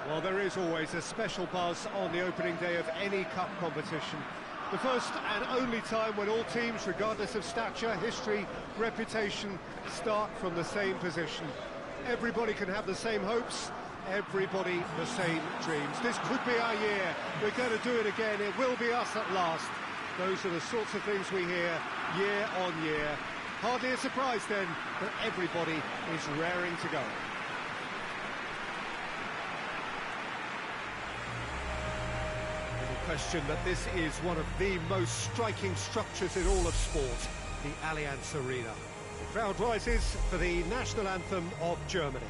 Well, there is always a special buzz on the opening day of any cup competition. The first and only time when all teams, regardless of stature, history, reputation, start from the same position. Everybody can have the same hopes, everybody the same dreams. This could be our year. We're going to do it again. It will be us at last. Those are the sorts of things we hear year on year. Hardly a surprise then that everybody is raring to go. Question that this is one of the most striking structures in all of sport, the Allianz Arena. The crowd rises for the national anthem of Germany.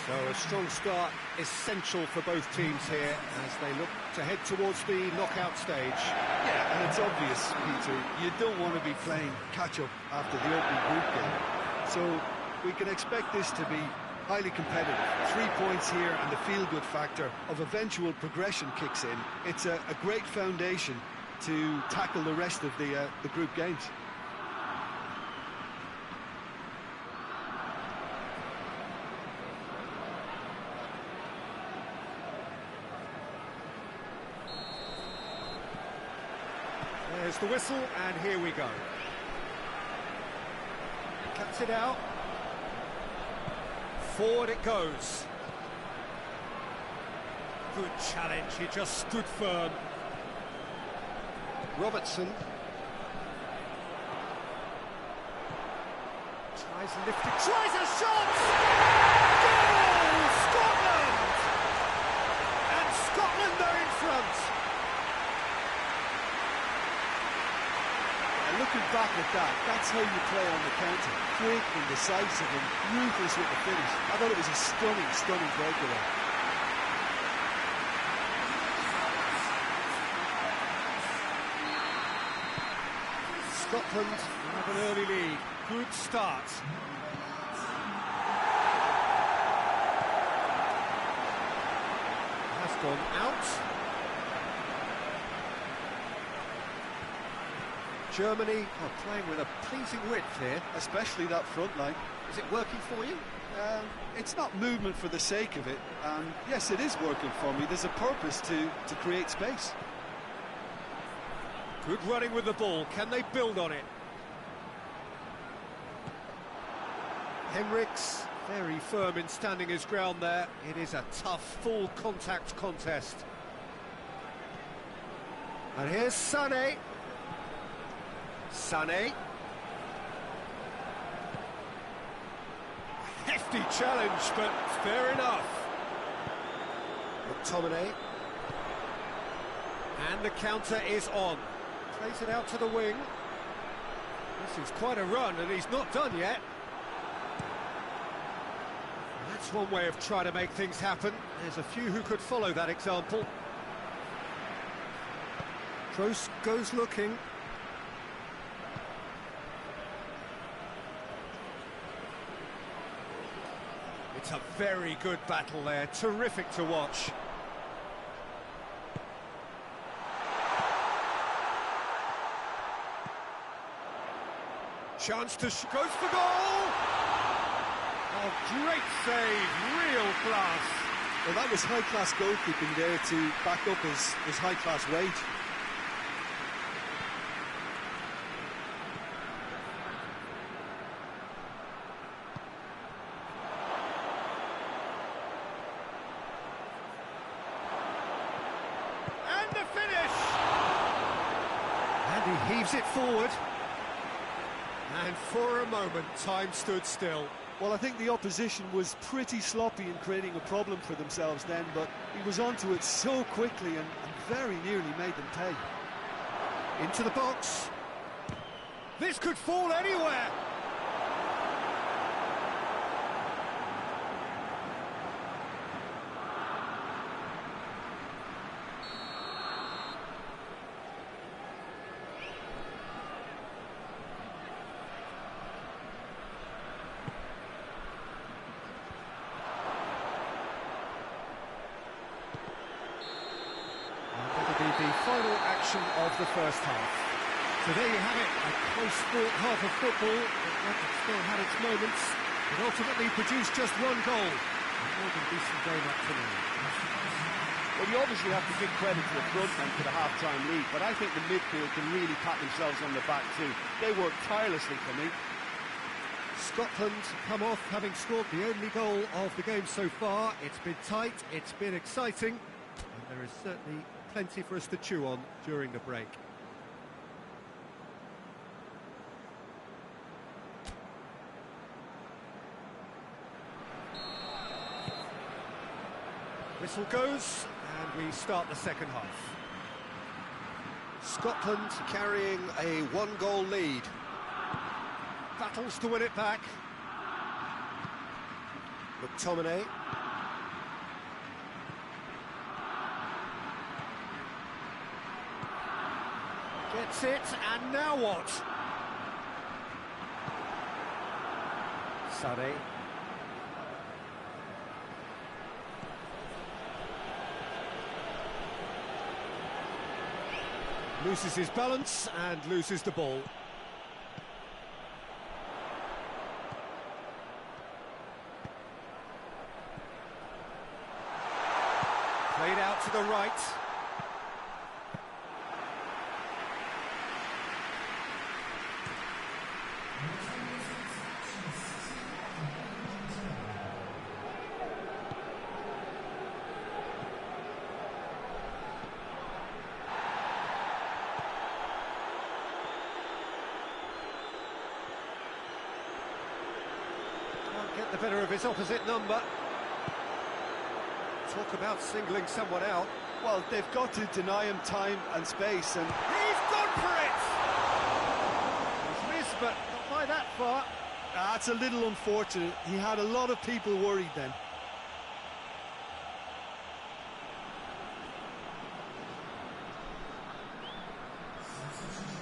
So a strong start essential for both teams here as they look to head towards the knockout stage. Yeah, and it's obvious, Peter, you don't want to be playing catch-up after the opening group game. So we can expect this to be highly competitive. 3 points here and the feel-good factor of eventual progression kicks in. It's a great foundation to tackle the rest of the group games. There's the whistle, and here we go. Cuts it out. Forward it goes. Good challenge, he just stood firm. Robertson. Tries a lift, tries a shot! Goal! Scotland! And Scotland are in front. Looking back at that, that's how you play on the counter. Quick and decisive and ruthless with the finish. I thought it was a stunning, stunning breakaway. Scotland have an early lead. Good start. Has gone out. Germany are playing with a pleasing width here. Especially that front line. Is it working for you? It's not movement for the sake of it. Yes, it is working for me. There's a purpose to create space. Good running with the ball. Can they build on it? Henriks, very firm in standing his ground there. It is a tough, full contact contest. And here's Sané. Sané. Hefty challenge, but fair enough. McTominay. And the counter is on. Plays it out to the wing. This is quite a run, and he's not done yet. That's one way of trying to make things happen. There's a few who could follow that example. Kroos goes looking. It's a very good battle there, terrific to watch. Chance to goes for goal! Oh, great save, real class. Well, that was high-class goalkeeping there to back up his high-class wage. He heaves it forward, and for a moment time stood still. Well, I think the opposition was pretty sloppy in creating a problem for themselves then, but he was onto it so quickly and very nearly made them pay. Into the box. This could fall anywhere. possession of the first half. So there you have it, a close-fought half of football, but it still had its moments. It ultimately produced just one goal. A more than decent game up to now. Well, you obviously have to give credit to the front men for the half-time lead, but I think the midfield can really pat themselves on the back too. They worked tirelessly for me. Scotland come off having scored the only goal of the game so far. It's been tight, it's been exciting, and there is certainly plenty for us to chew on during the break. Whistle goes, and we start the second half. Scotland carrying a one-goal lead. Battles to win it back. McTominay. Gets it, and now what? Sade. Loses his balance and loses the ball. Played out to the right. Get the better of his opposite number. Talk about singling someone out. Well, they've got to deny him time and space, and He's gone for it! He's missed, but not by that far. that's a little unfortunate. He had a lot of people worried then.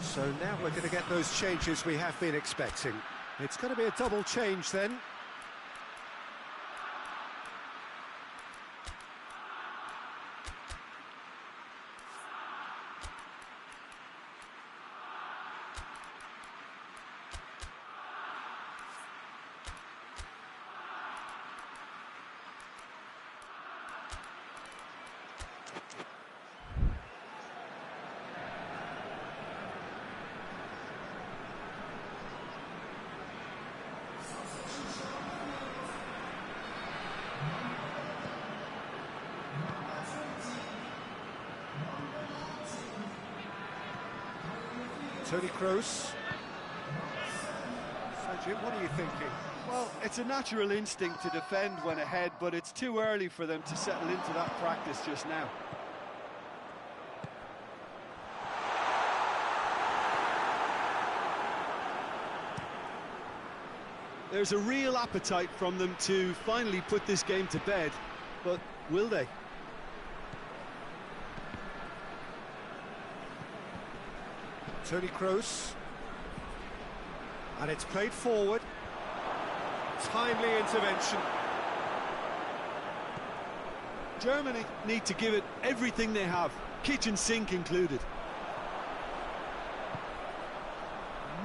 So now we're going to get those changes we have been expecting. It's going to be a double change then. Tony Kroos. So Jim, what are you thinking? Well, it's a natural instinct to defend when ahead, but it's too early for them to settle into that practice just now. There's a real appetite from them to finally put this game to bed, but will they? Tony Kroos. And it's played forward. Timely intervention. Germany need to give it everything they have, kitchen sink included.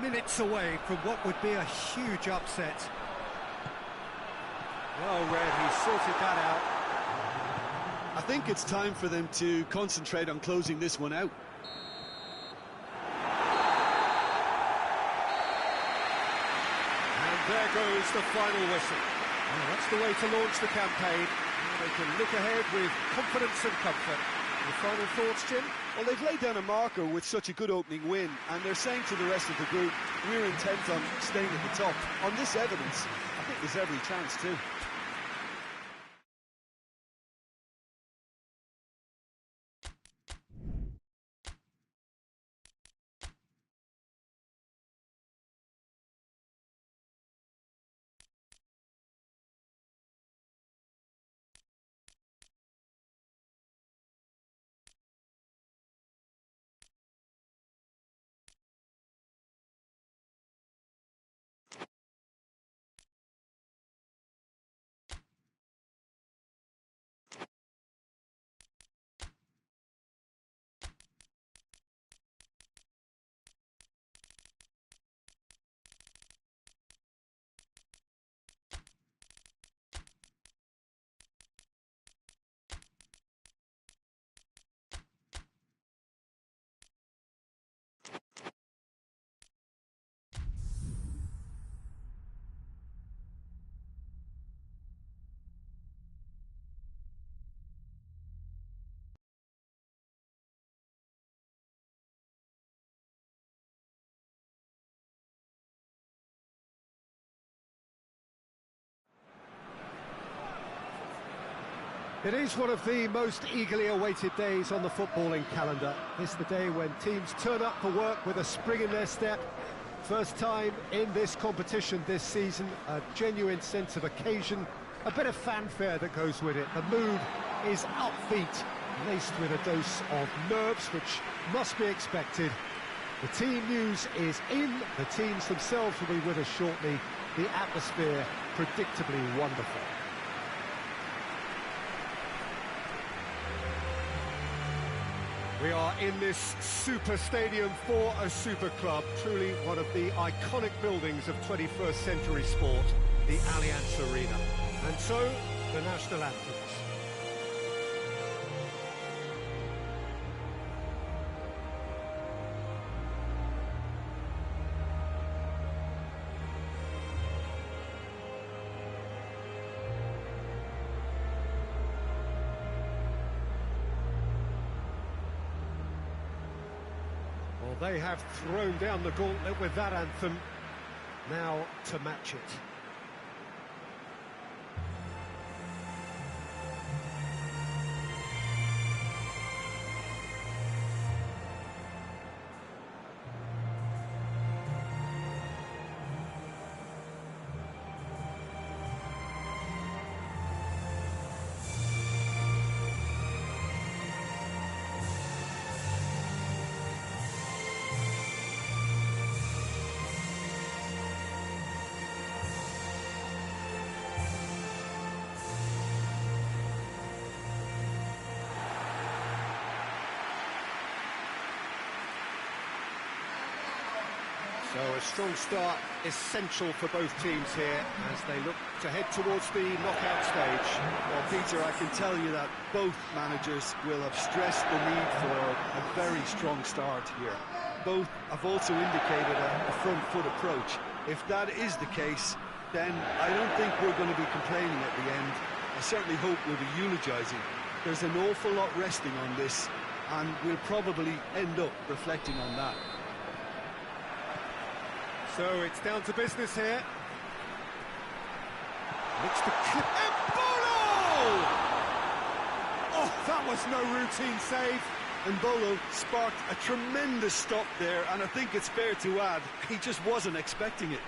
Minutes away from what would be a huge upset. Well read, he sorted that out. I think it's time for them to concentrate on closing this one out. There goes the final whistle. Well, that's the way to launch the campaign. Now they can look ahead with confidence and comfort. Your final thoughts, Jim? Well, they've laid down a marker with such a good opening win, and they're saying to the rest of the group, we're intent on staying at the top. On this evidence, I think there's every chance too. It is one of the most eagerly awaited days on the footballing calendar. This is the day when teams turn up for work with a spring in their step. First time in this competition this season, a genuine sense of occasion, a bit of fanfare that goes with it. The mood is upbeat, laced with a dose of nerves, which must be expected. The team news is in, the teams themselves will be with us shortly. The atmosphere predictably wonderful. We are in this super stadium for a super club, truly one of the iconic buildings of 21st century sport, the Allianz Arena. And so, the national anthems. Well, they have thrown down the gauntlet with that anthem. Now to match it. So a strong start essential for both teams here as they look to head towards the knockout stage. Well, Peter, I can tell you that both managers will have stressed the need for a very strong start here. Both have also indicated a front foot approach. If that is the case, then I don't think we're going to be complaining at the end. I certainly hope we'll be eulogising. There's an awful lot resting on this, and we'll probably end up reflecting on that. So it's down to business here. Looks to clip. Embolo! Oh, that was no routine save. Embolo sparked a tremendous stop there, and I think it's fair to add, he just wasn't expecting it.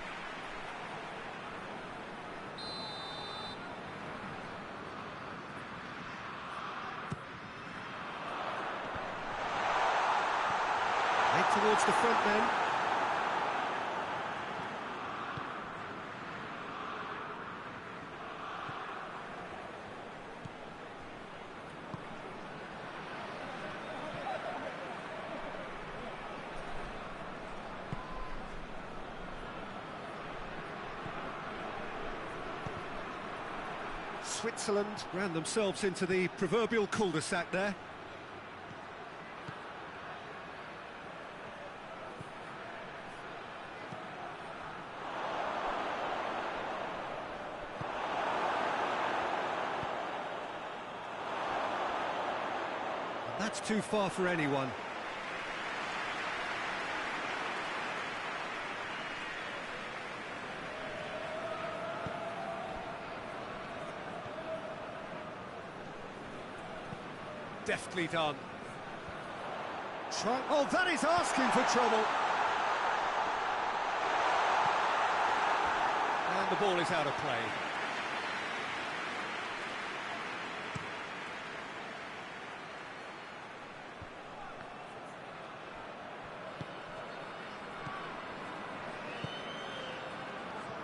Head towards the front then. Switzerland ran themselves into the proverbial cul-de-sac there. And that's too far for anyone. Deftly done. Oh, that is asking for trouble. And the ball is out of play.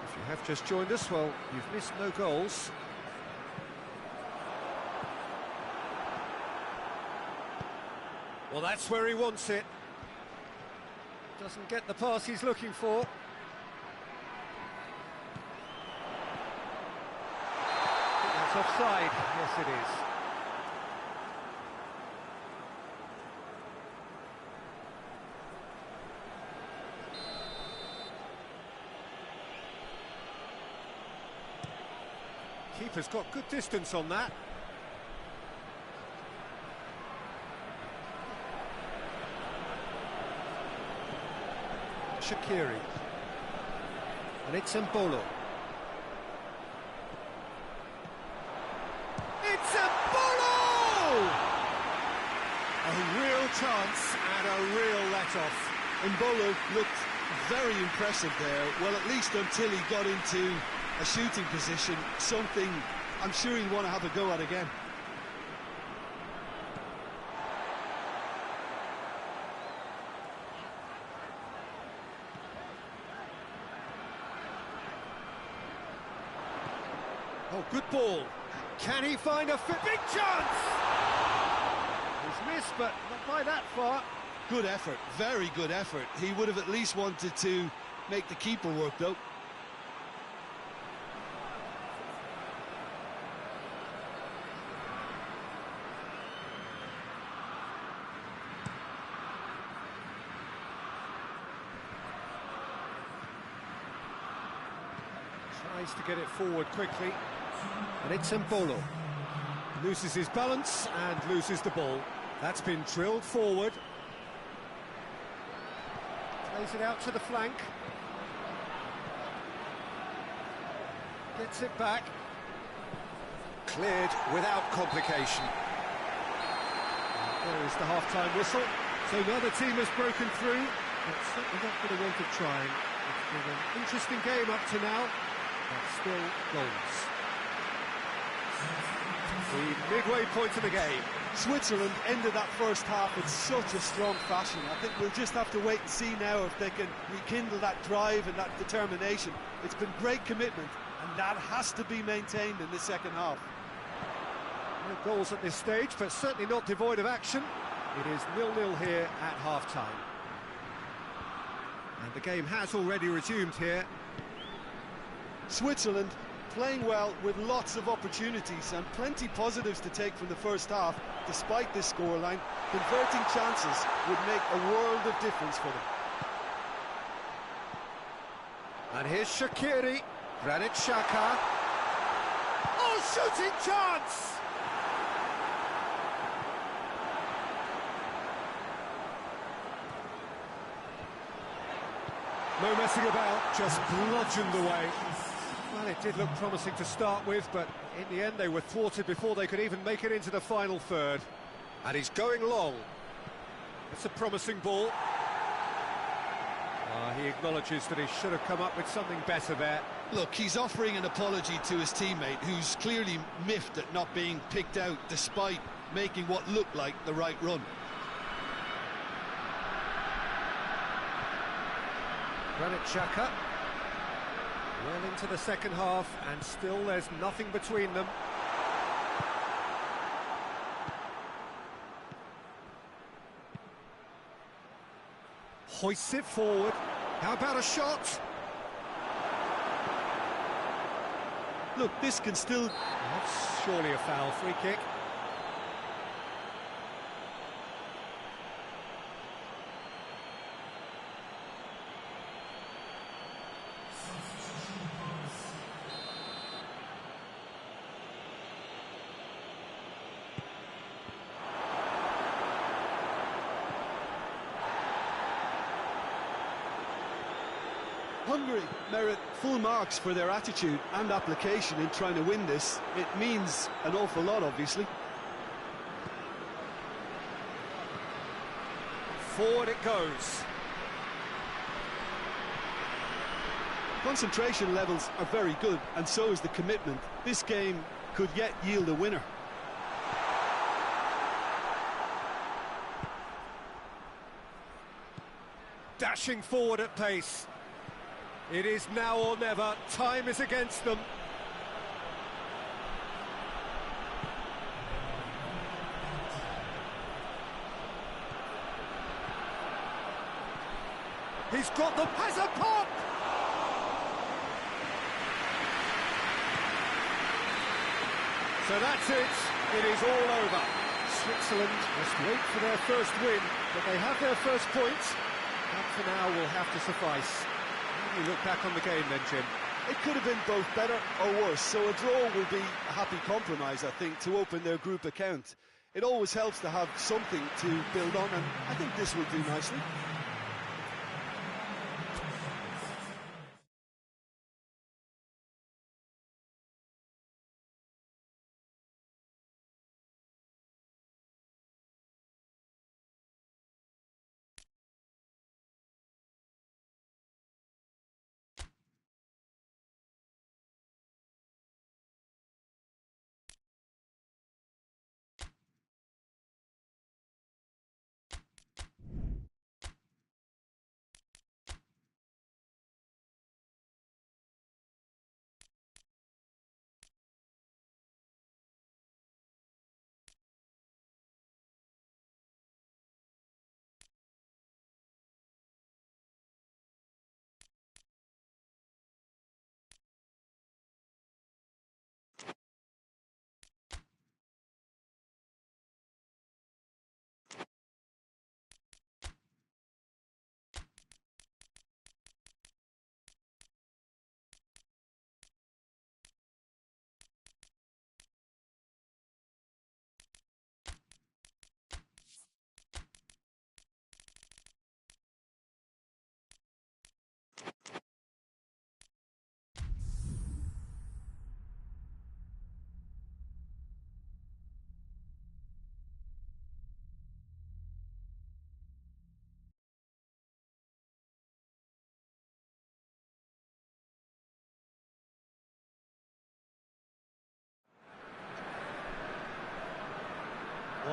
If you have just joined us, well, you've missed no goals. Well, that's where he wants it. Doesn't get the pass he's looking for. That's offside. Yes, it is. Keeper's got good distance on that. Shaqiri. And it's Embolo. It's Embolo! chance and a real let-off. Mbolo looked very impressive there, well, at least until he got into a shooting position, something I'm sure he'll want to have a go at again. Oh, good ball. Can he find a big chance? He's missed, but not by that far. Good effort, very good effort. He would have at least wanted to make the keeper work, though. Tries to get it forward quickly, and it's Mbolo. Loses his balance and loses the ball. That's been drilled forward. Plays it out to the flank. Gets it back. Cleared without complication. There is the half-time whistle. So neither team has broken through. It's certainly not for the want of trying. It's been an interesting game up to now, but still goals. The midway point of the game. Switzerland ended that first half in such a strong fashion. I think we'll just have to wait and see now if they can rekindle that drive and that determination. It's been great commitment, and that has to be maintained in the second half. No goals at this stage, but certainly not devoid of action. It is 0-0 here at half-time. And the game has already resumed here. Switzerland playing well with lots of opportunities and plenty positives to take from the first half. Despite this scoreline, converting chances would make a world of difference for them. And here's Shaqiri, Granit Xhaka. Oh, shooting chance! No messing about, just bludgeoned away. Well, it did look promising to start with, but in the end they were thwarted before they could even make it into the final third. And he's going long. It's a promising ball. He acknowledges that he should have come up with something better there. Look, he's offering an apology to his teammate, who's clearly miffed at not being picked out despite making what looked like the right run. Granit Xhaka. Well into the second half, and still there's nothing between them. Hoists it forward. How about a shot? Look, this can still... That's surely a foul. Free kick. Hungary merit full marks for their attitude and application in trying to win this. It means an awful lot, obviously. Forward it goes. Concentration levels are very good, and so is the commitment. This game could yet yield a winner. Dashing forward at pace. It is now or never. Time is against them. He's got them. Has a pop! So that's it. It is all over. Switzerland must wait for their first win, but they have their first points. That for now will have to suffice. How do you look back on the game then, Jim? It could have been both better or worse, so a draw will be a happy compromise, I think, to open their group account. It always helps to have something to build on, and I think this will do nicely.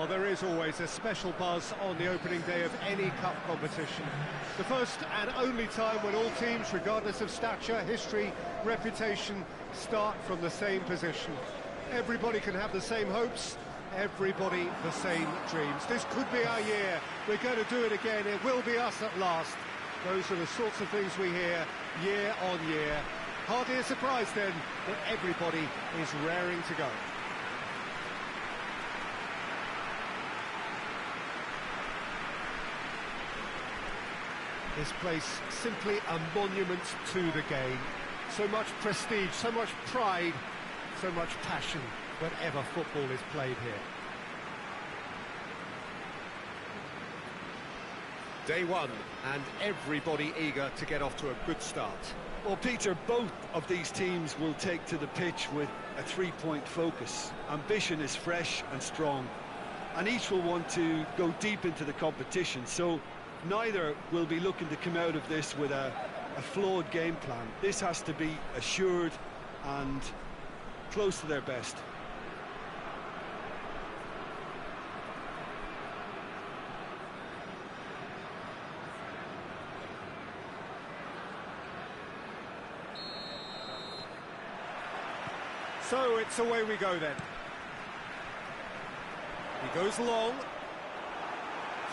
Well, there is always a special buzz on the opening day of any cup competition. The first and only time when all teams, regardless of stature, history, reputation, start from the same position. Everybody can have the same hopes, everybody the same dreams. This could be our year. We're going to do it again. It will be us at last. Those are the sorts of things we hear year on year. Hardly a surprise then that everybody is raring to go. This place simply a monument to the game. So much prestige, so much pride, so much passion whenever football is played here. Day one, and everybody eager to get off to a good start. Well, Peter, both of these teams will take to the pitch with a three-point focus. Ambition is fresh and strong, and each will want to go deep into the competition, so neither will be looking to come out of this with a flawed game plan. This has to be assured and close to their best. So it's away we go then. He goes long.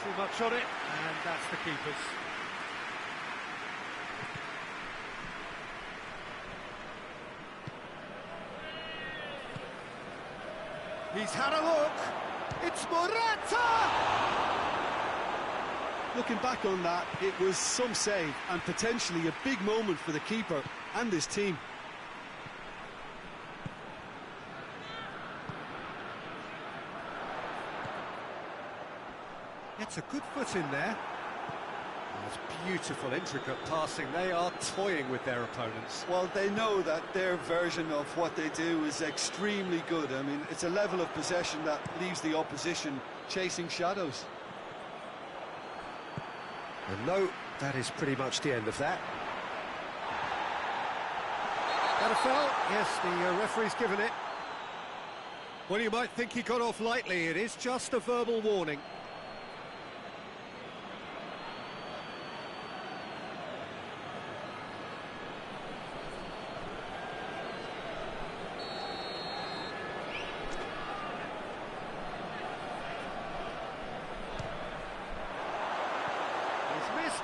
Too much on it, and that's the keeper's. He's had a look. It's Morata! Looking back on that, it was some save and potentially a big moment for the keeper and his team. It's a good foot in there. That's beautiful, intricate passing. They are toying with their opponents. Well, they know that their version of what they do is extremely good. I mean, it's a level of possession that leaves the opposition chasing shadows. And no, that is pretty much the end of that. That a foul? Yes, the referee's given it. Well, you might think he got off lightly. It is just a verbal warning.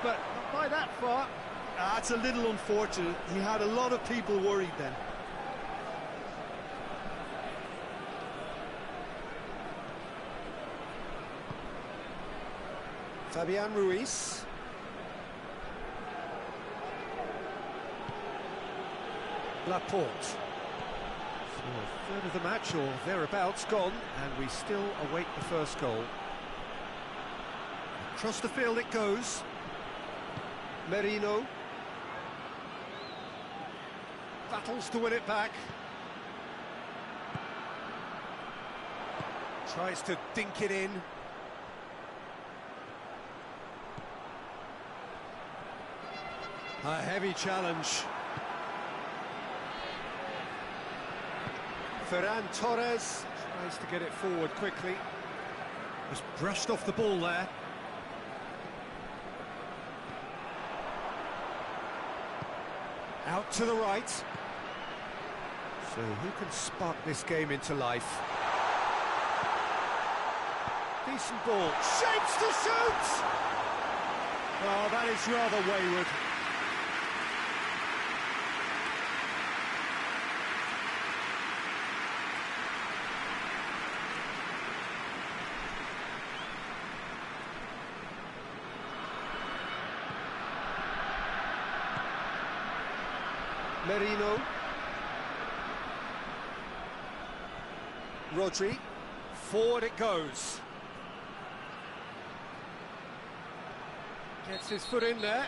But not by that far. That's a little unfortunate. He had a lot of people worried then. Fabian Ruiz. Laporte. So a third of the match or thereabouts gone, and we still await the first goal. Across the field it goes. Merino battles to win it back. Tries to dink it in. A heavy challenge. Ferran Torres tries to get it forward quickly. Just brushed off the ball there. Out to the right. So who can spark this game into life? Decent ball. Shapes to shoot! Oh, that is rather wayward. Merino. Rodri. Forward it goes. Gets his foot in there.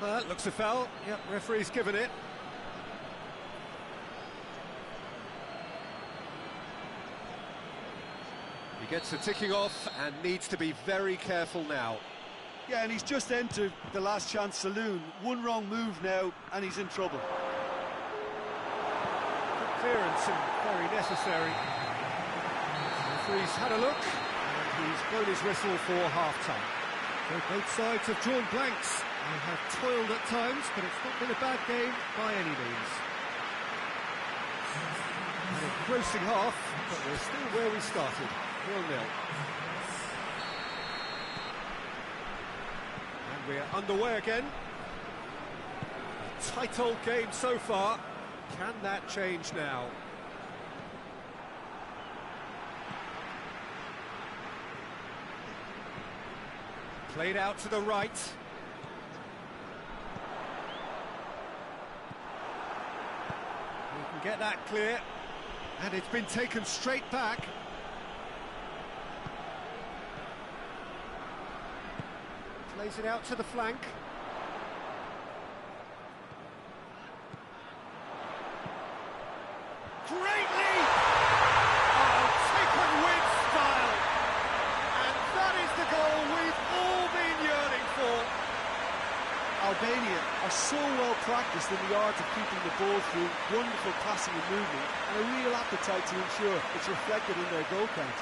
That looks a foul. Yep, referee's given it. He gets the ticking off and needs to be very careful now. Yeah, and he's just entered the last chance saloon. One wrong move now, and he's in trouble. Clearance and very necessary. The referee's had a look, and He's blown his whistle for half-time. So both sides have drawn blanks. They have toiled at times, but it's not been a bad game by any means. An engrossing half, but we're still where we started, 0-0. And we're underway again. A tight old game so far. Can that change now? Played out to the right. We can get that clear. And it's been taken straight back. Plays it out to the flank. Great lead! Oh, taken with style. And that is the goal we've all been yearning for. Albania are so well practiced in the art of keeping the ball through, wonderful passing and movement, and a real appetite to ensure it's reflected in their goal count.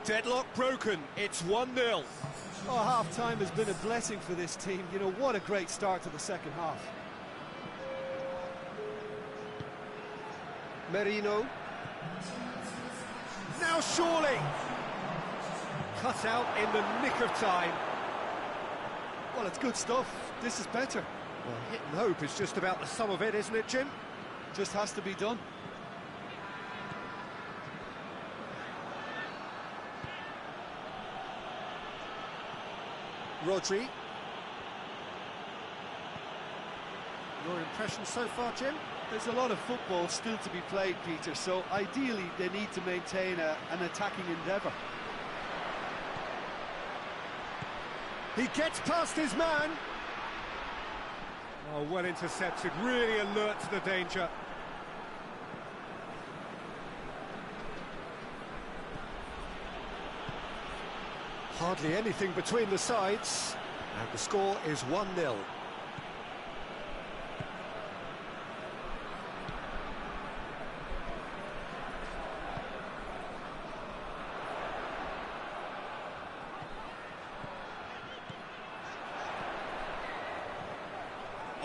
Deadlock broken, it's 1-0. Oh, half-time has been a blessing for this team. You know, what a great start to the second half. Merino. Now surely! Cut out in the nick of time. Well, it's good stuff. This is better. Well, hit and hope is just about the sum of it, isn't it, Jim? Just has to be done. Rodri. Your impression so far, Jim? There's a lot of football still to be played, Peter, so ideally they need to maintain an attacking endeavour. He gets past his man. Oh, well intercepted, really alert to the danger. Hardly anything between the sides, and the score is 1-0.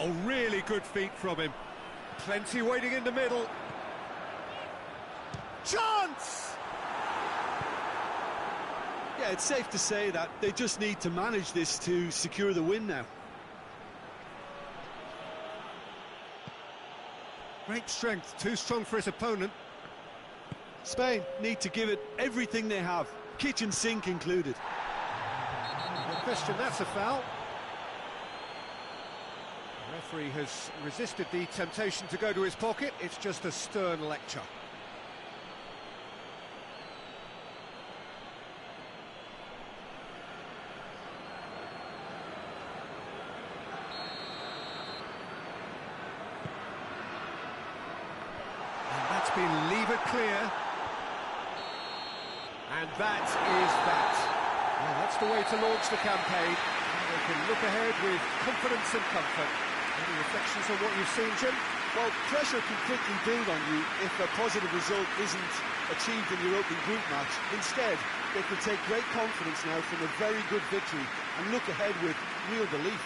Oh, really good feet from him. Plenty waiting in the middle. Chance! Yeah, it's safe to say that they just need to manage this to secure the win now. Great strength, too strong for his opponent. Spain need to give it everything they have, kitchen sink included. No question, that's a foul. The referee has resisted the temptation to go to his pocket. It's just a stern lecture. And that's been levered clear. And that is that. Well, that's the way to launch the campaign. They can look ahead with confidence and comfort. Any reflections on what you've seen, Jim? Well, pressure can quickly build on you if a positive result isn't achieved in your opening group match. Instead, they can take great confidence now from a very good victory and look ahead with real belief.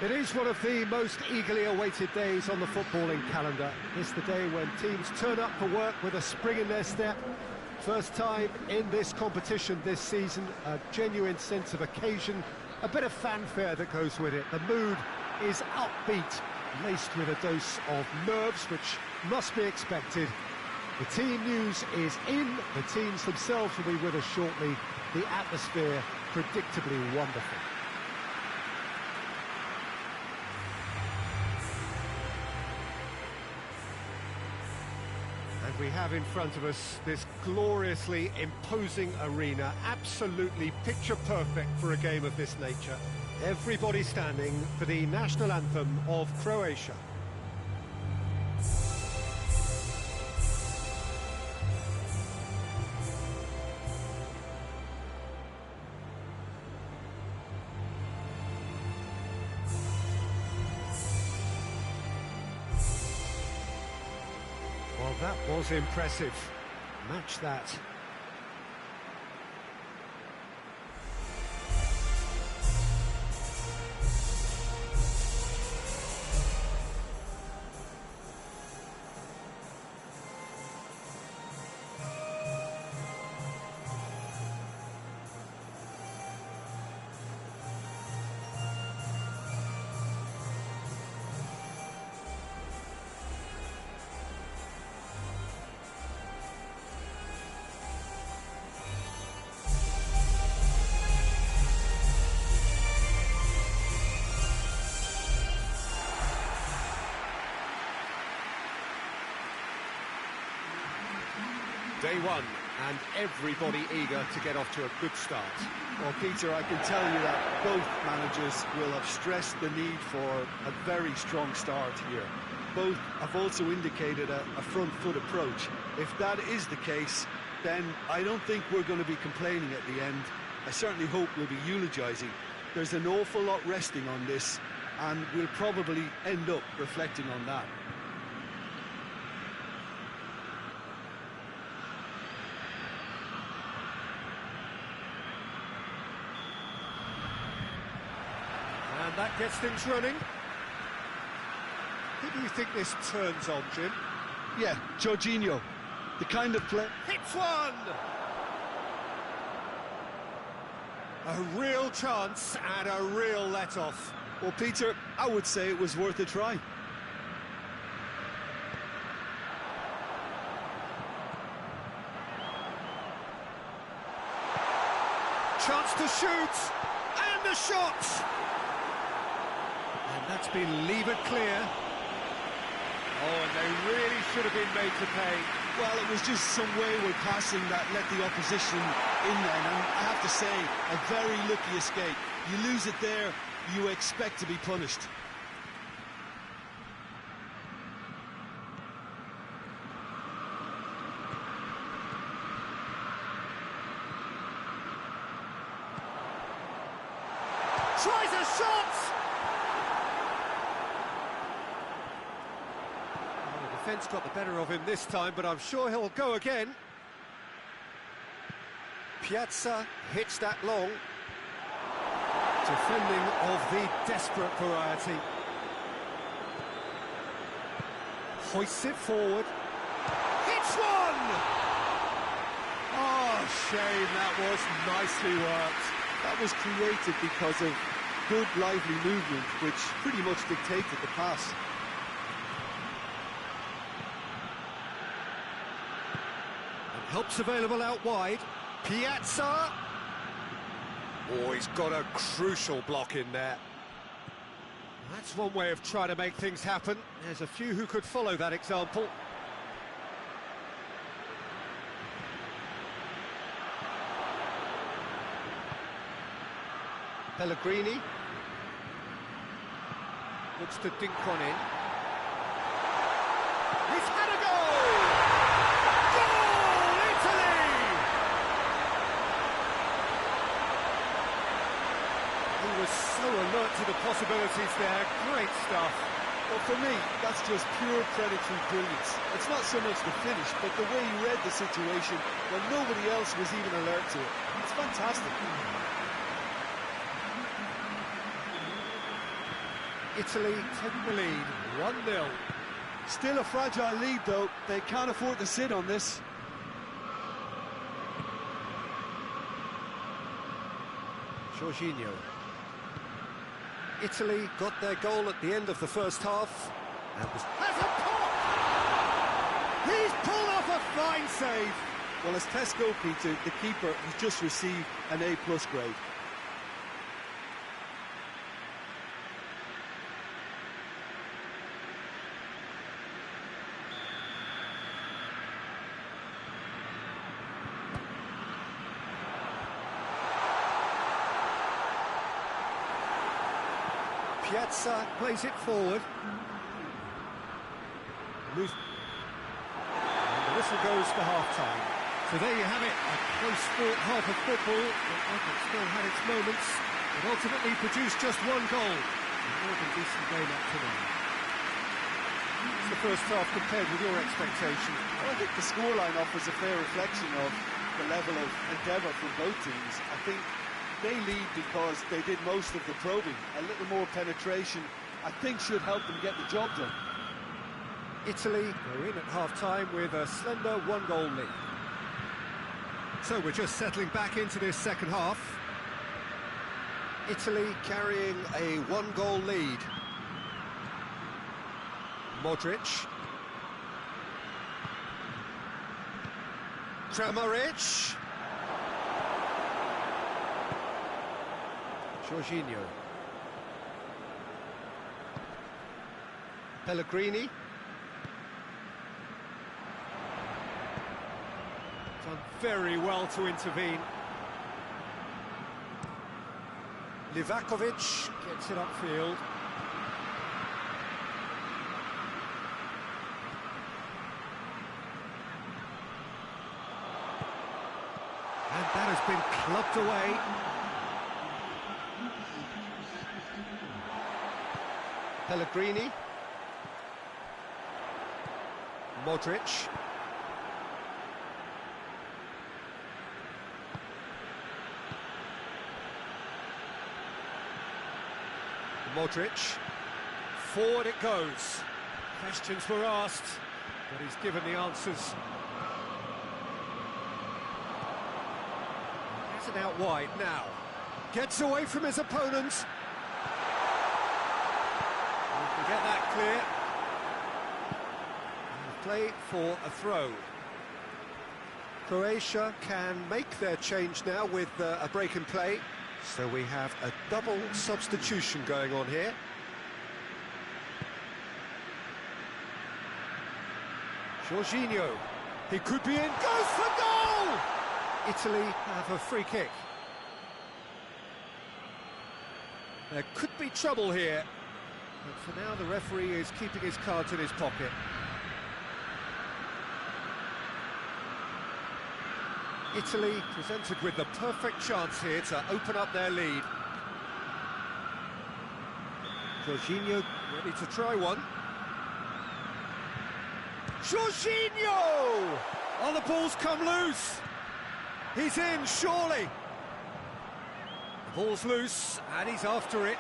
It is one of the most eagerly awaited days on the footballing calendar. It's the day when teams turn up for work with a spring in their step. First time in this competition this season, a genuine sense of occasion, a bit of fanfare that goes with it. The mood is upbeat, laced with a dose of nerves, which must be expected. The team news is in, the teams themselves will be with us shortly. The atmosphere predictably wonderful. And we have in front of us this gloriously imposing arena, absolutely picture perfect for a game of this nature. Everybody standing for the national anthem of Croatia. Well, that was impressive. Match that. Day one, and everybody eager to get off to a good start. Well, Peter, I can tell you that both managers will have stressed the need for a very strong start here. Both have also indicated a front foot approach. If that is the case, then I don't think we're going to be complaining at the end. I certainly hope we'll be eulogising. There's an awful lot resting on this, and we'll probably end up reflecting on that. And that gets things running. Who do you think this turns on, Jim? Yeah, Jorginho. The kind of play... Hits one! A real chance and a real let-off. Well, Peter, I would say it was worth a try. Chance to shoot! And a shot! And that's been levered clear. Oh, and they really should have been made to pay. Well, it was just some wayward passing that let the opposition in then, and I have to say, a very lucky escape. You lose it there, you expect to be punished. Tries a shot! Defence got the better of him this time, but I'm sure he'll go again. Piazza hits that long. Defending of the desperate variety. Hoists it forward. Hits one! Oh, shame, that was nicely worked. That was created because of good, lively movement, which pretty much dictated the pass. Help's available out wide. Piazza. Oh, he's got a crucial block in there. That's one way of trying to make things happen. There's a few who could follow that example. Pellegrini. Looks to dink one in. He's had a goal! Was so alert to the possibilities there. Great stuff. Well, for me, that's just pure predatory brilliance. It's not so much the finish, but the way he read the situation when nobody else was even alert to it. It's fantastic. Italy take the lead, 1-0. Still a fragile lead, though. They can't afford to sit on this. Jorginho. Italy got their goal at the end of the first half. And has a pop! He's pulled off a fine save. Well, as tests go, Peter, the keeper has just received an A+ grade. Piazza plays it forward. And the whistle goes for half-time. So there you have it, a close-fought half of football that still had its moments, but ultimately produced just one goal. A more than decent game up to now. It's the first half compared with your expectation. Well, I think the scoreline offers a fair reflection of the level of endeavour from both teams. I think they lead because they did most of the probing. A little more penetration, I think, should help them get the job done. Italy go in at half-time with a slender one-goal lead. So we're just settling back into this second half. Italy carrying a one-goal lead. Modric. Kramaric. Jorginho. Pellegrini. Done very well to intervene. Livakovic gets it upfield. And that has been clubbed away. Pellegrini. Modric. Modric. Forward it goes. Questions were asked, but he's given the answers. Gets it out wide now. Gets away from his opponent. Get that clear. And play for a throw. Croatia can make their change now with a break in play. So we have a double substitution going on here. Jorginho. He could be in. Goes for goal! Italy have a free kick. There could be trouble here. But for now, the referee is keeping his cards in his pocket. Italy presented with the perfect chance here to open up their lead. Jorginho ready to try one. Jorginho! Oh, the ball's come loose. He's in, surely. The ball's loose, and he's after it.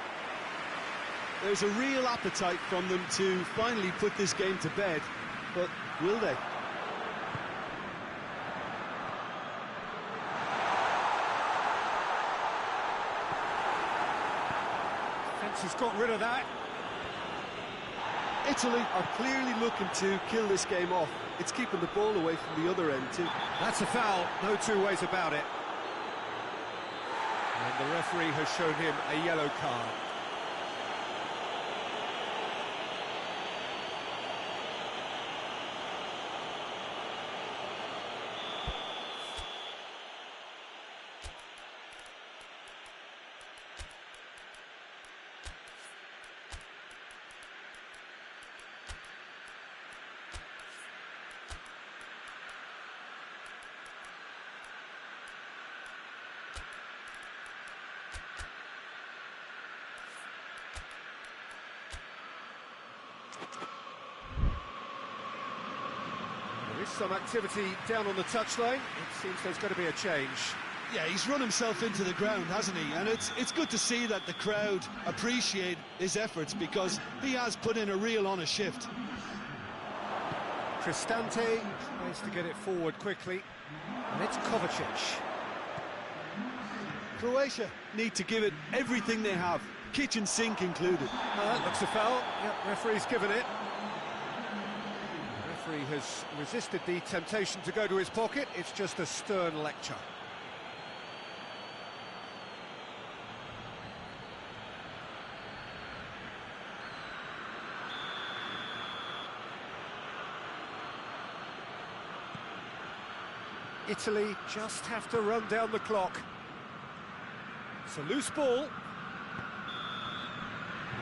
There's a real appetite from them to finally put this game to bed, but will they? Defence has got rid of that. Italy are clearly looking to kill this game off. It's keeping the ball away from the other end too. That's a foul, no two ways about it. And the referee has shown him a yellow card. There is some activity down on the touchline. It seems there's going to be a change. Yeah, he's run himself into the ground, hasn't he? And it's good to see that the crowd appreciate his efforts, because he has put in a real honest shift. Cristante tries to get it forward quickly, and it's Kovacic. Croatia need to give it everything they have, kitchen sink included. Looks a foul. Yep, referee's given it. The referee has resisted the temptation to go to his pocket. It's just a stern lecture. Italy just have to run down the clock. It's a loose ball.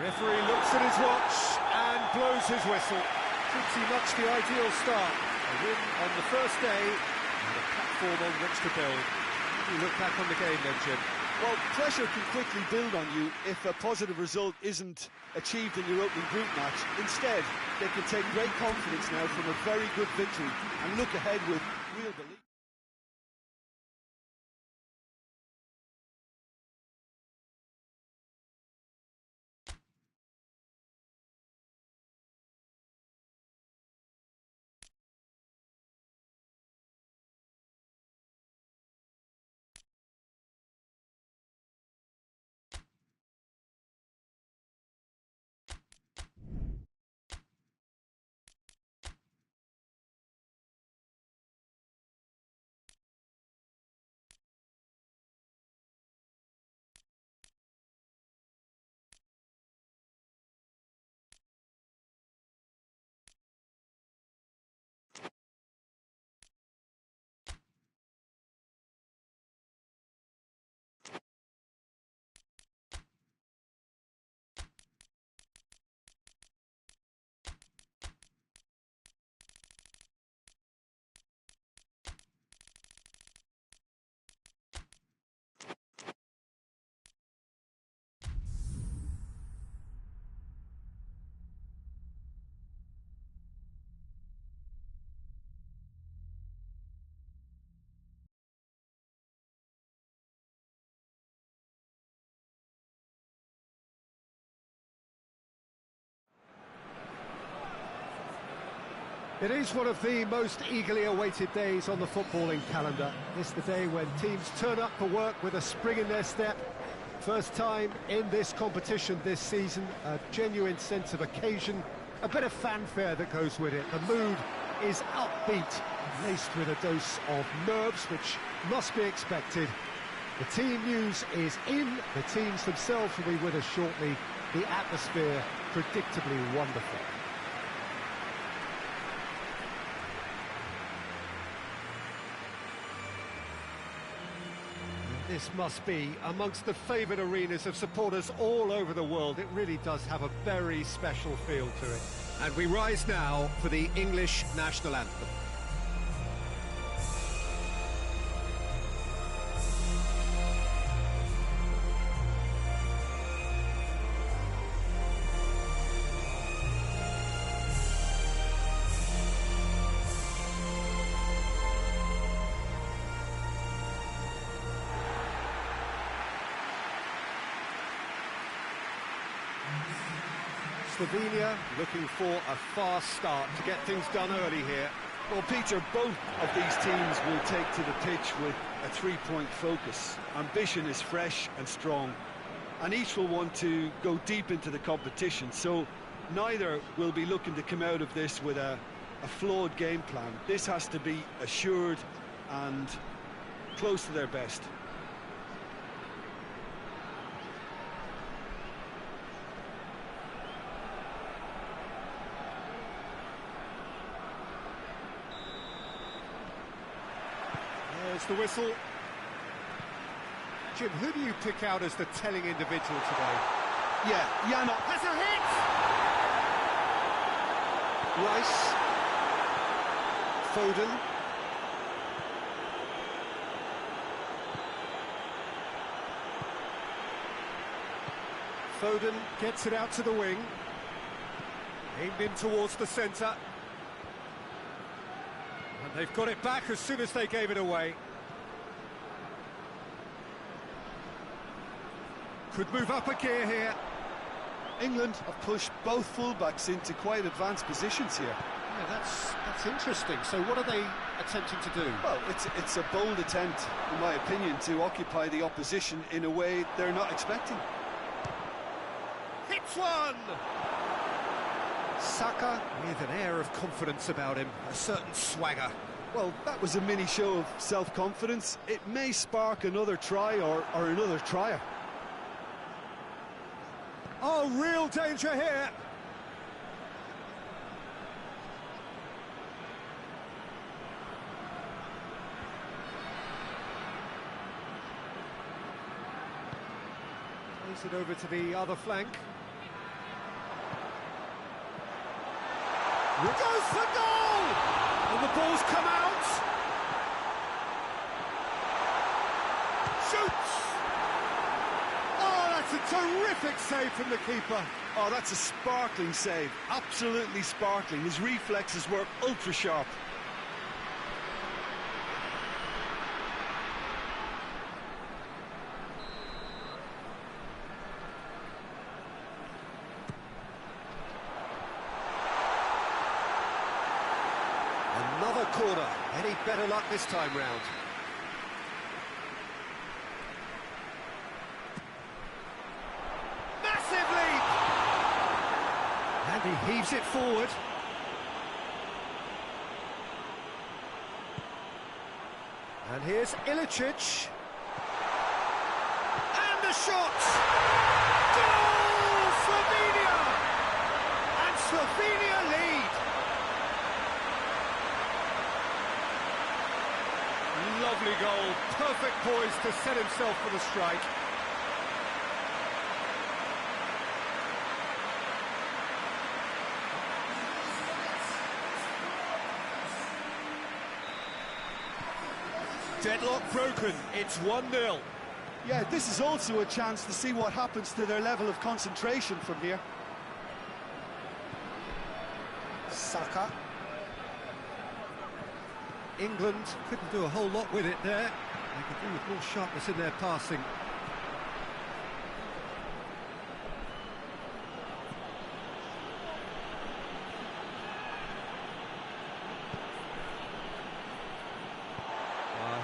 Referee looks at his watch and blows his whistle. Pretty much the ideal start. A win on the first day and a platform on which to build. You look back on the game then, Jim. Well, pressure can quickly build on you if a positive result isn't achieved in your opening group match. Instead, they can take great confidence now from a very good victory and look ahead with real belief. It is one of the most eagerly awaited days on the footballing calendar. It's the day when teams turn up for work with a spring in their step. First time in this competition this season, a genuine sense of occasion, a bit of fanfare that goes with it. The mood is upbeat, laced with a dose of nerves, which must be expected. The team news is in, the teams themselves will be with us shortly. The atmosphere predictably wonderful. This must be amongst the favoured arenas of supporters all over the world. It really does have a very special feel to it. And we rise now for the English national anthem. Slovenia looking for a fast start to get things done early here. Well, Peter, both of these teams will take to the pitch with a three-point focus. Ambition is fresh and strong, and each will want to go deep into the competition, so neither will be looking to come out of this with a flawed game plan. This has to be assured and close to their best. There's the whistle. Jim, who do you pick out as the telling individual today? Yeah, Jana. Has a hit! Rice. Foden. Foden gets it out to the wing. Aimed in towards the centre. And they've got it back as soon as they gave it away. Could move up a gear here. England have pushed both fullbacks into quite advanced positions here. Yeah, that's interesting. So what are they attempting to do? Well, it's a bold attempt, in my opinion, to occupy the opposition in a way they're not expecting. Hits one! Saka with an air of confidence about him, a certain swagger. Well, that was a mini show of self-confidence. It may spark another try or another trier. Oh, real danger here! Plays it over to the other flank. Goes for goal! And the ball's come out! Shoots! Oh, that's a terrific save from the keeper. Oh, that's a sparkling save. Absolutely sparkling. His reflexes were ultra-sharp. Another corner. Any better luck this time round? Massive leap! And he heaves it forward. And here's Ilicic. And the shot! Goal! Slovenia! And Slovenia lead! Lovely goal, perfect poise to set himself for the strike. Deadlock broken, it's 1-0. Yeah, this is also a chance to see what happens to their level of concentration from here. Saka. England couldn't do a whole lot with it there. They could do with more sharpness in their passing.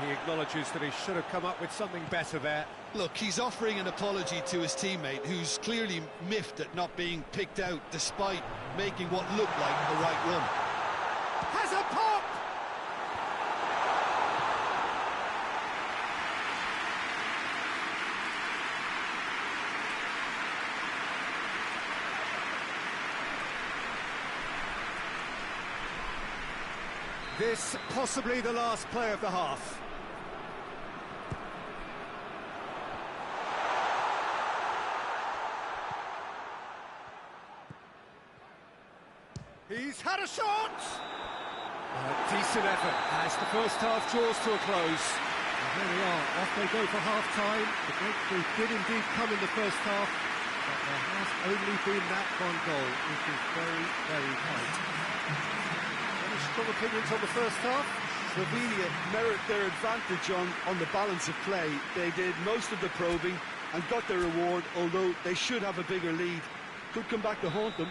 He acknowledges that he should have come up with something better there. Look, he's offering an apology to his teammate, who's clearly miffed at not being picked out despite making what looked like the right run. Has a pop! This possibly the last play of the half. He's had a shot! Decent effort as the first half draws to a close. And here we are, off they go for half-time. The breakthrough did indeed come in the first half, but there has only been that one goal, which is very, very tight. Any strong opinions on the first half? Slovenia merit their advantage on the balance of play. They did most of the probing and got their reward, although they should have a bigger lead. Could come back to haunt them.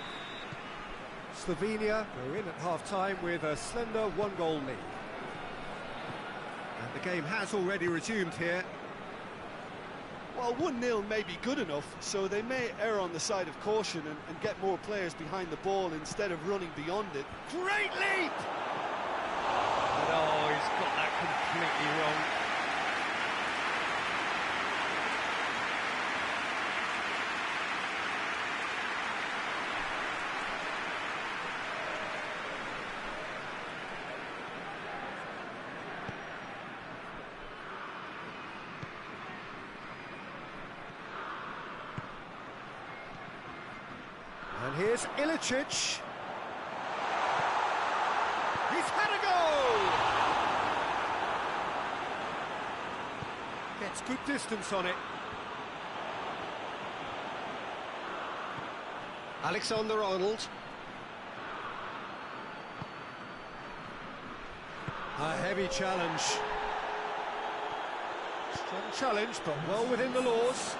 Slovenia go in at half-time with a slender one-goal lead. And the game has already resumed here. Well, 1-0 may be good enough, so they may err on the side of caution and get more players behind the ball instead of running beyond it. Great leap! But oh, he's got that completely wrong. And here's Ilicic. He's had a goal! Gets good distance on it. Alexander-Arnold. A heavy challenge. Strong challenge, but well within the laws.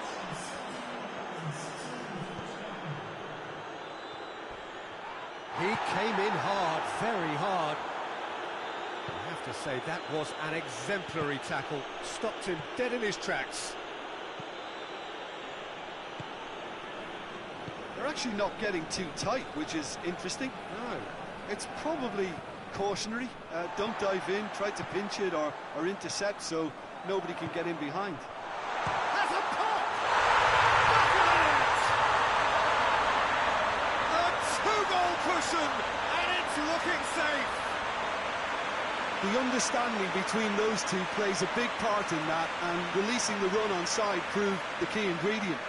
He came in hard, very hard. I have to say, that was an exemplary tackle. Stopped him dead in his tracks. They're actually not getting too tight, which is interesting. No. It's probably cautionary. Don't dive in, try to pinch it or intercept so nobody can get in behind. Has a pop! Look at it! A two-goal cushion, and it's looking safe. The understanding between those two plays a big part in that, and releasing the run on side proved the key ingredient.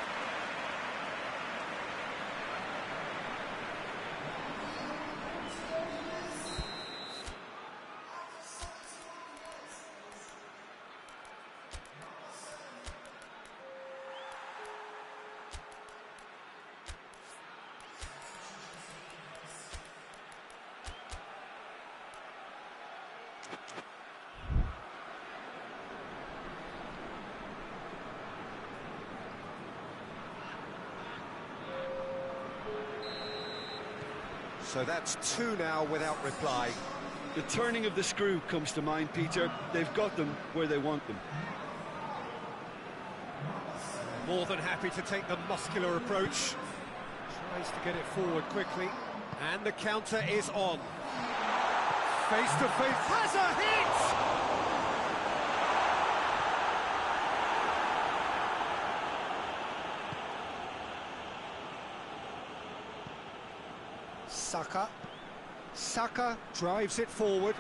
So that's two now without reply. The turning of the screw comes to mind, Peter. They've got them where they want them. More than happy to take the muscular approach. Tries to get it forward quickly. And the counter is on. Face to face. Has a hit! Saka drives it forward.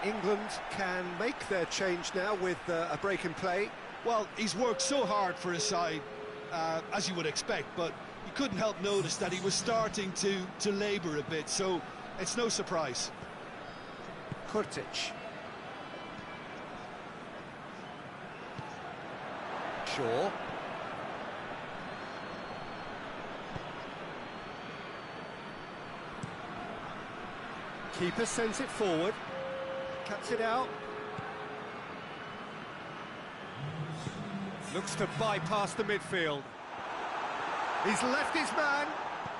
England can make their change now with a break in play. Well, he's worked so hard for his side, as you would expect, but you couldn't help notice that he was starting to labour a bit, so it's no surprise. Kurtic. Shaw. Keeper sends it forward. Cuts it out. Looks to bypass the midfield. He's left his man.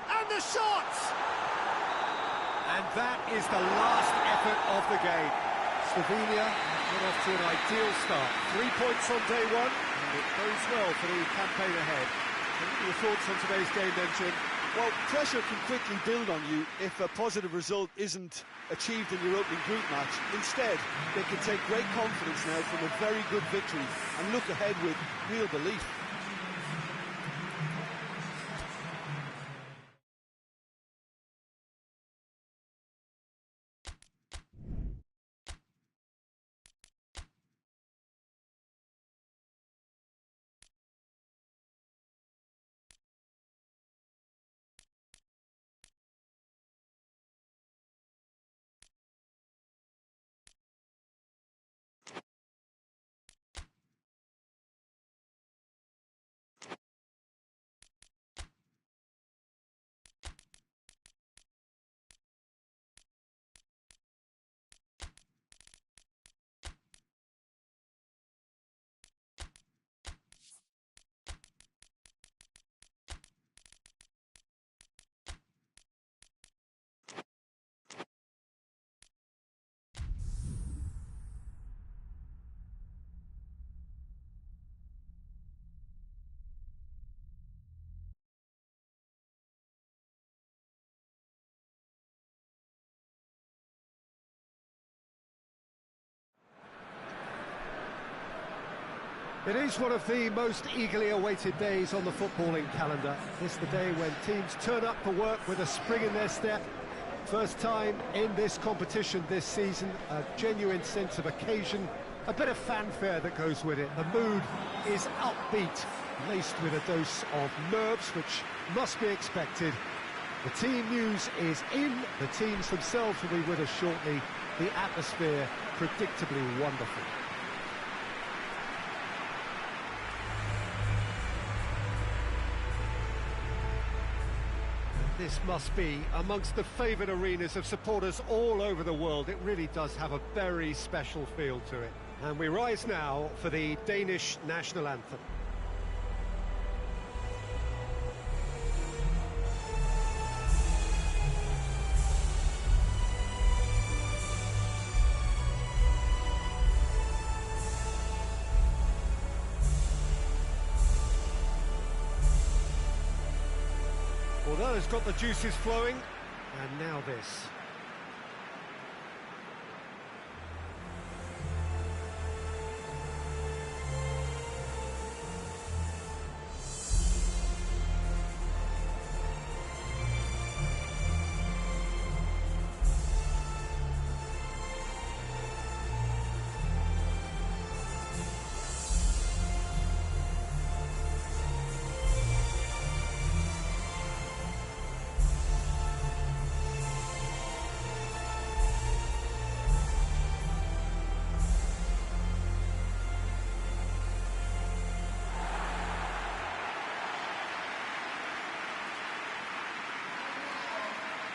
And the shot! And that is the last effort of the game. Slovenia got off to an ideal start. 3 points on day one, and it bodes well for the campaign ahead. What are your thoughts on today's game then, Jim? Well, pressure can quickly build on you if a positive result isn't achieved in your opening group match. Instead, they can take great confidence now from a very good victory and look ahead with real belief. It is one of the most eagerly awaited days on the footballing calendar. It's the day when teams turn up for work with a spring in their step. First time in this competition this season, a genuine sense of occasion, a bit of fanfare that goes with it. The mood is upbeat, laced with a dose of nerves, which must be expected. The team news is in, the teams themselves will be with us shortly. The atmosphere predictably wonderful. This must be amongst the favoured arenas of supporters all over the world. It really does have a very special feel to it. And we rise now for the Danish national anthem. Well, that has got the juices flowing, and now this.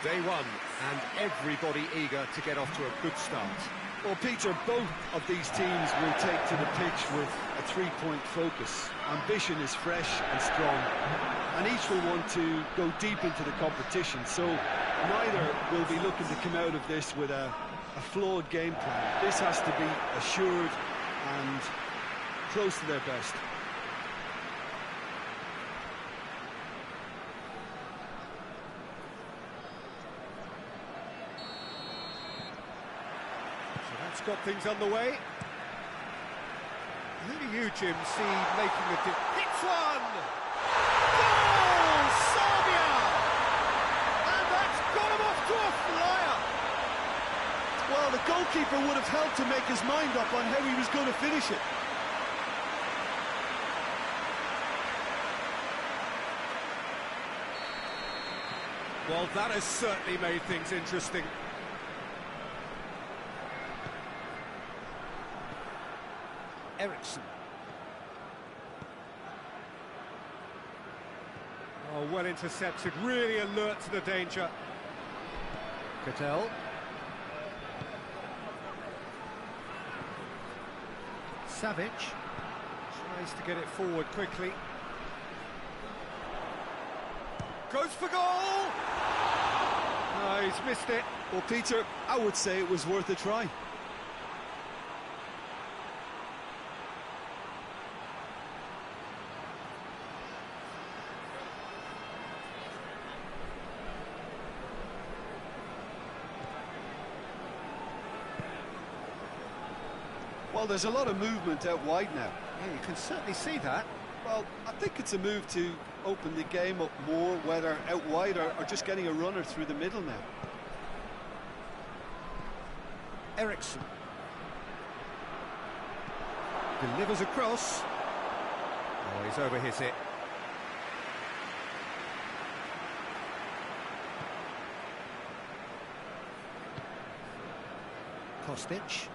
Day one, and everybody eager to get off to a good start. Well, Peter, both of these teams will take to the pitch with a three-point focus. Ambition is fresh and strong, and each will want to go deep into the competition, so neither will be looking to come out of this with a flawed game plan. This has to be assured and close to their best. That's got things underway. Who do you, Jim, see making the hits one! Goal! Serbia! And that's got him off to a flyer! Well, the goalkeeper would have helped to make his mind up on how he was going to finish it. Well, that has certainly made things interesting. Ericsson. Oh, well intercepted, really alert to the danger. Cattell. Savic tries to get it forward quickly. Goes for goal! No, he's missed it. Well, Peter, I would say it was worth a try. Well, there's a lot of movement out wide now. Yeah, you can certainly see that. Well, I think it's a move to open the game up more, whether out wide or just getting a runner through the middle now. Ericsson. Delivers across. Oh, he's overhit it. Kostic.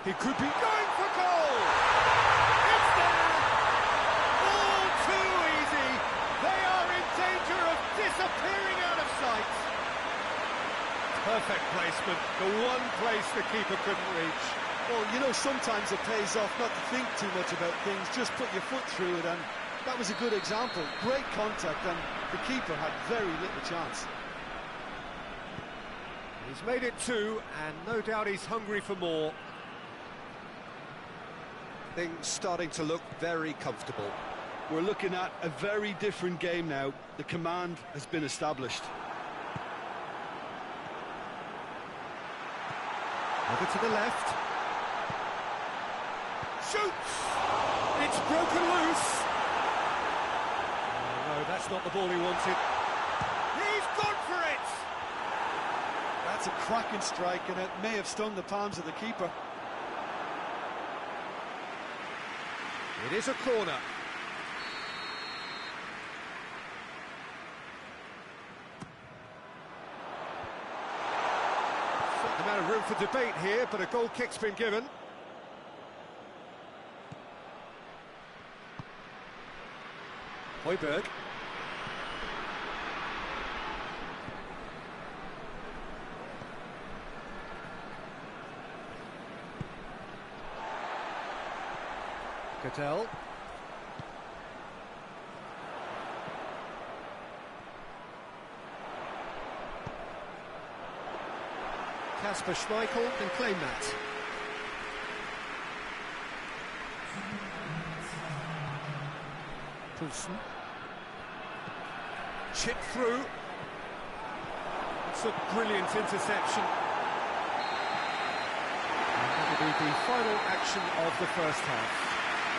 He could be going for goal! It's there! All too easy! They are in danger of disappearing out of sight! Perfect placement, the one place the keeper couldn't reach. Well, you know, sometimes it pays off not to think too much about things, just put your foot through it, and that was a good example. Great contact, and the keeper had very little chance. He's made it two, and no doubt he's hungry for more. Things starting to look very comfortable. We're looking at a very different game now. The command has been established. Over to the left. Shoots! It's broken loose! Oh, no, that's not the ball he wanted. He's gone for it! That's a cracking strike, and it may have stung the palms of the keeper. It is a corner. Certain amount of room for debate here, but a goal kick's been given. Højbjerg. Cadell. Kasper Schmeichel can claim that. Poulsen. Chip through. It's a brilliant interception. And that'll be the final action of the first half.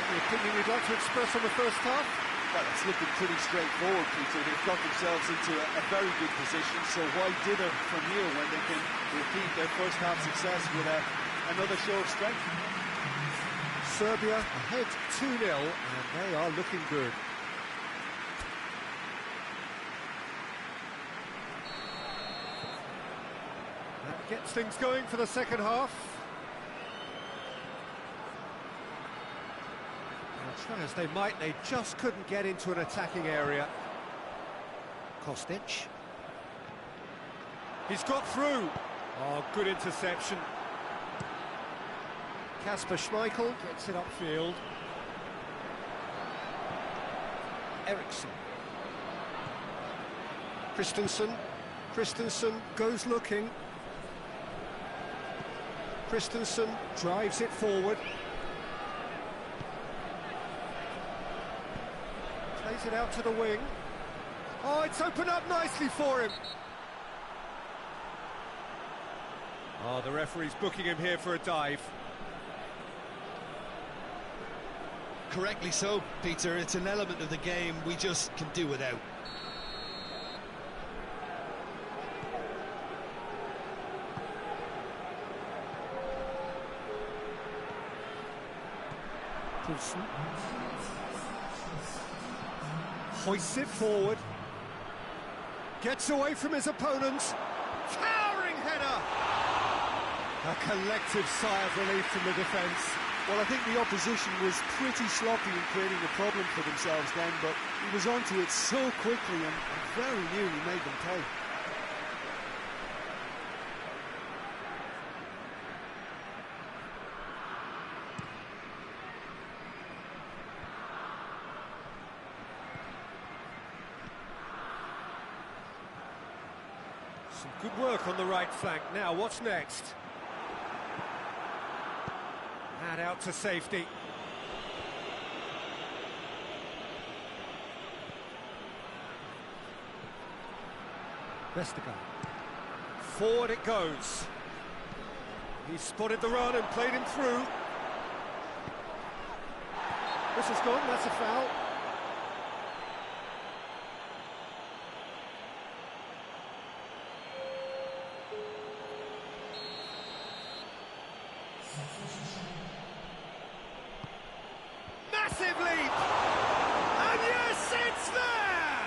Any opinion you'd like to express on the first half? Well, it's looking pretty straightforward, Peter. They've got themselves into a very good position, so why dither from here when they can repeat their first half success with another show of strength? Serbia ahead 2-0, and they are looking good. That gets things going for the second half. Try as they might, they just couldn't get into an attacking area. Kostic. He's got through. Oh, good interception. Kasper Schmeichel gets it upfield. Eriksson. Christensen goes looking. Christensen drives it forward. Plays it out to the wing. Oh, it's opened up nicely for him. Oh, the referee's booking him here for a dive. Correctly so, Peter. It's an element of the game we just can do without. Poulsen. Hoists it forward. Gets away from his opponent. Towering header! A collective sigh of relief from the defence. Well, I think the opposition was pretty sloppy in creating a problem for themselves then, but he was onto it so quickly and very nearly made them pay. Some good work on the right flank. Now, what's next? And out to safety. Vestergaard. Forward it goes. He spotted the run and played him through. This is gone, that's a foul. Massive leap! And yes, it's there!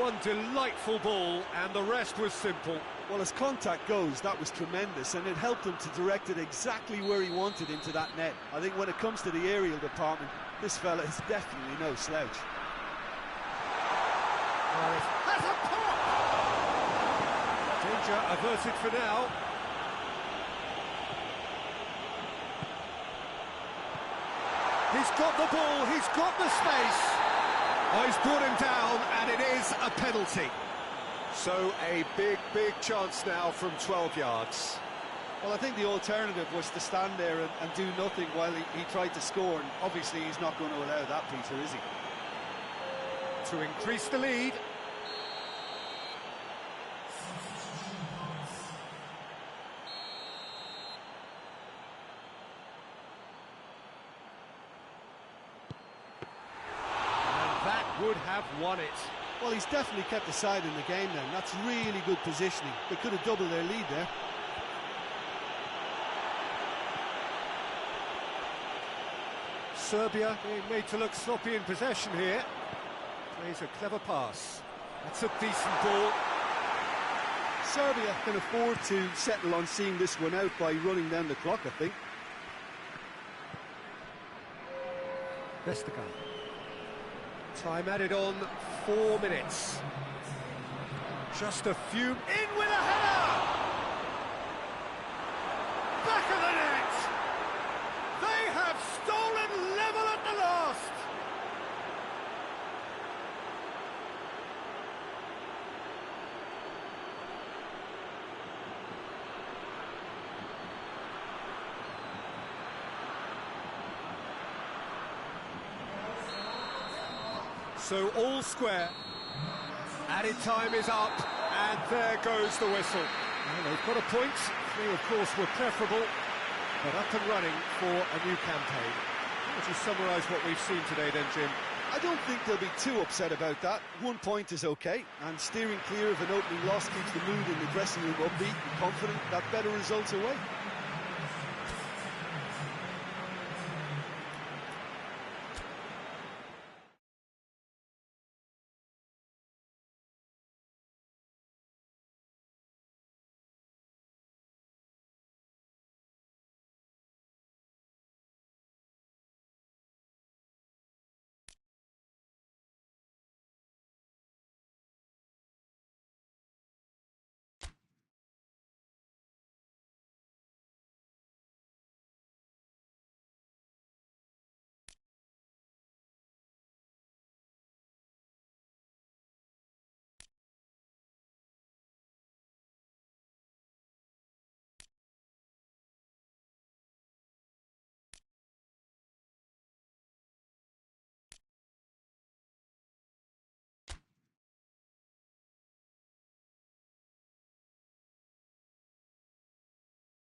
One delightful ball, and the rest was simple. Well, as contact goes, that was tremendous, and it helped him to direct it exactly where he wanted into that net. I think when it comes to the aerial department, this fella is definitely no slouch. Has a pop! Danger averted for now. He's got the ball, he's got the space. Oh, he's brought him down, and it is a penalty. So a big chance now from 12 yards. Well, I think the alternative was to stand there and do nothing while he tried to score, and obviously he's not going to allow that, Peter, is he? To increase the lead. Would have won it. Well, he's definitely kept the side in the game then. That's really good positioning. They could have doubled their lead there. Serbia being made to look sloppy in possession here. Plays a clever pass. That's a decent ball. Serbia can afford to settle on seeing this one out by running down the clock, I think. Vestergaard. Time added on 4 minutes. Just a few. In with a header! back of the net! They have stolen level at the last! So all square. Added time is up, and there goes the whistle. Well, they've got a point. 3, of course, were preferable, but up and running for a new campaign. How would you summarise what we've seen today then, Jim? I don't think they'll be too upset about that. 1 point is okay, and steering clear of an opening loss keeps the mood in the dressing room upbeat and confident that better results away.